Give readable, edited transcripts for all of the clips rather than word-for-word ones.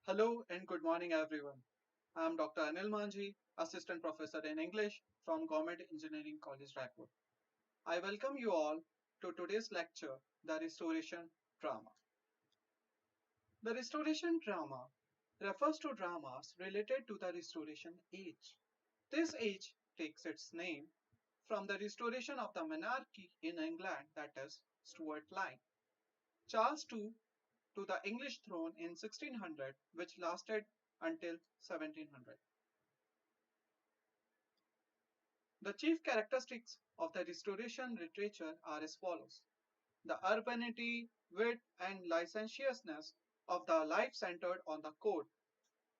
Hello and good morning, everyone. I am Dr. Anil Manji, Assistant Professor in English from Government Engineering College, Raipur. I welcome you all to today's lecture, The Restoration Drama. The Restoration Drama refers to dramas related to the Restoration Age. This age takes its name from the restoration of the monarchy in England, that is, Stuart line. Charles II to the English throne in 1600, which lasted until 1700. The chief characteristics of the Restoration literature are as follows: the urbanity, wit, and licentiousness of the life centered on the court,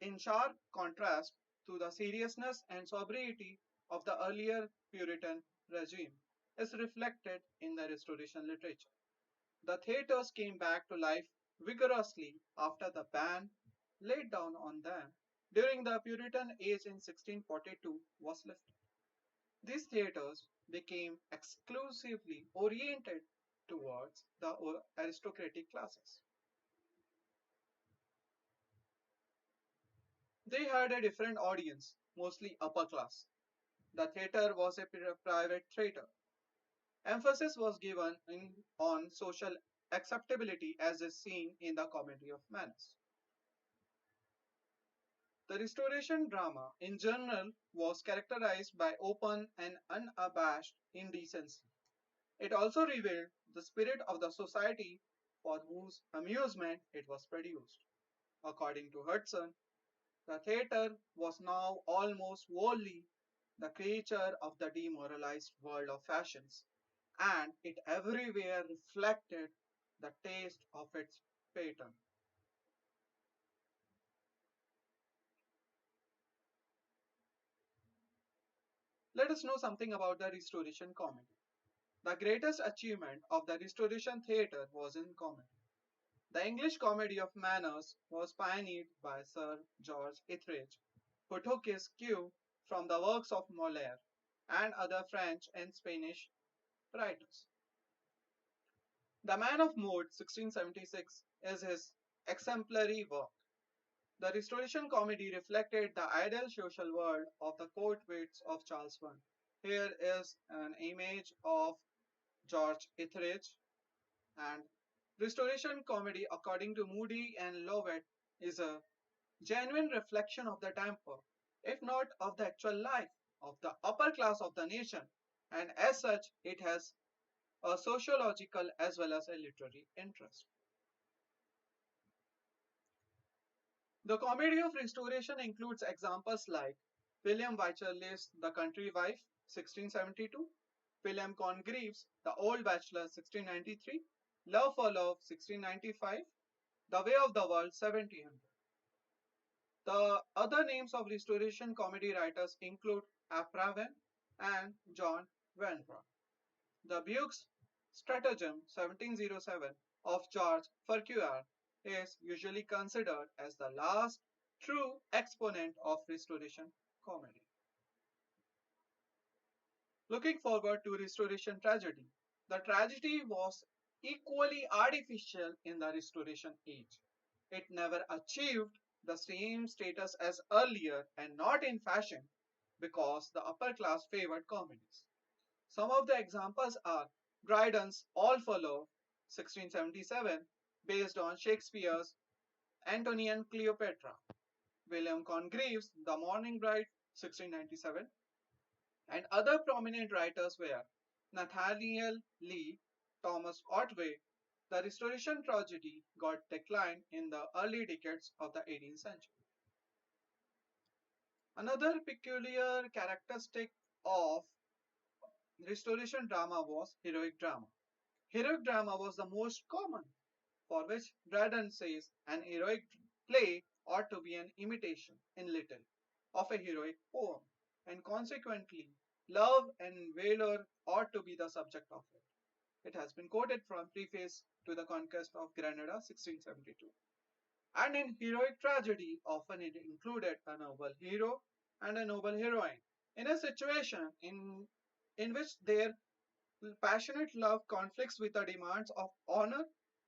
in sharp contrast to the seriousness and sobriety of the earlier Puritan regime, is reflected in the Restoration literature. The theatres came back to life vigorously after the ban laid down on them during the Puritan age in 1642 was lifted. These theatres became exclusively oriented towards the aristocratic classes. They had a different audience, mostly upper class. The theatre was a private theatre. Emphasis was given on social acceptability as is seen in the Comedy of Manners. The Restoration drama in general was characterized by open and unabashed indecency. It also revealed the spirit of the society for whose amusement it was produced. According to Hudson, the theatre was now almost wholly the creature of the demoralized world of fashions, and it everywhere reflected the taste of its patron. Let us know something about the Restoration comedy. The greatest achievement of the Restoration theatre was in comedy. The English comedy of manners was pioneered by Sir George Etheridge, who took his cue from the works of Molière and other French and Spanish writers. The Man of Mood, 1676, is his exemplary work. The Restoration comedy reflected the ideal social world of the court wits of Charles I. Here is an image of George Etheridge, and Restoration comedy, according to Moody and Lovett, is a genuine reflection of the temper, if not of the actual life, of the upper class of the nation, and as such, it has a sociological as well as a literary interest. The comedy of Restoration includes examples like William Wycherley's The Country Wife, 1672, William Congreve's The Old Bachelor, 1693, Love for Love, 1695, The Way of the World, 1700. The other names of Restoration comedy writers include Apravan and John Vanbrugh. The Buick's Stratagem 1707 of George Farquhar is usually considered as the last true exponent of Restoration comedy. Looking forward to Restoration tragedy, the tragedy was equally artificial in the Restoration age. It never achieved the same status as earlier and not in fashion because the upper class favored comedies. Some of the examples are Dryden's All for Love, 1677, based on Shakespeare's Antony and Cleopatra, William Congreve's The Morning Bride, 1697, and other prominent writers were Nathaniel Lee, Thomas Otway. The Restoration tragedy got declined in the early decades of the 18th century. Another peculiar characteristic of Restoration drama was heroic drama. Heroic drama was the most common, for which Dryden says an heroic play ought to be an imitation, in little, of a heroic poem, and consequently, love and valor ought to be the subject of it. It has been quoted from Preface to the Conquest of Granada, 1672. And in heroic tragedy, often it included a noble hero and a noble heroine in a situation in which their passionate love conflicts with the demands of honor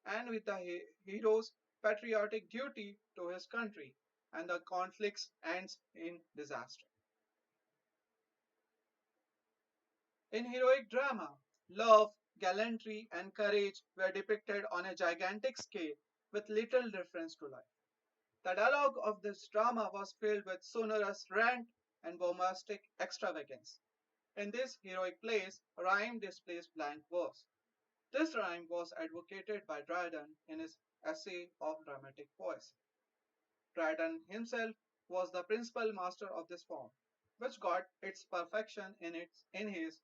and with the hero's patriotic duty to his country, and the conflict ends in disaster. In heroic drama, love, gallantry, and courage were depicted on a gigantic scale with little reference to life. The dialogue of this drama was filled with sonorous rant and bombastic extravagance. In these heroic plays, rhyme displays blank verse. This rhyme was advocated by Dryden in his essay of dramatic poesy. Dryden himself was the principal master of this form, which got its perfection in his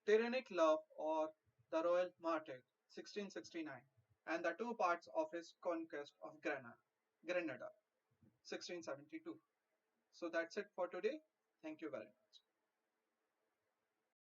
Tyrannic Love or the Royal Martyr, 1669, and the two parts of his Conquest of Granada, 1672. So that's it for today. Thank you very much.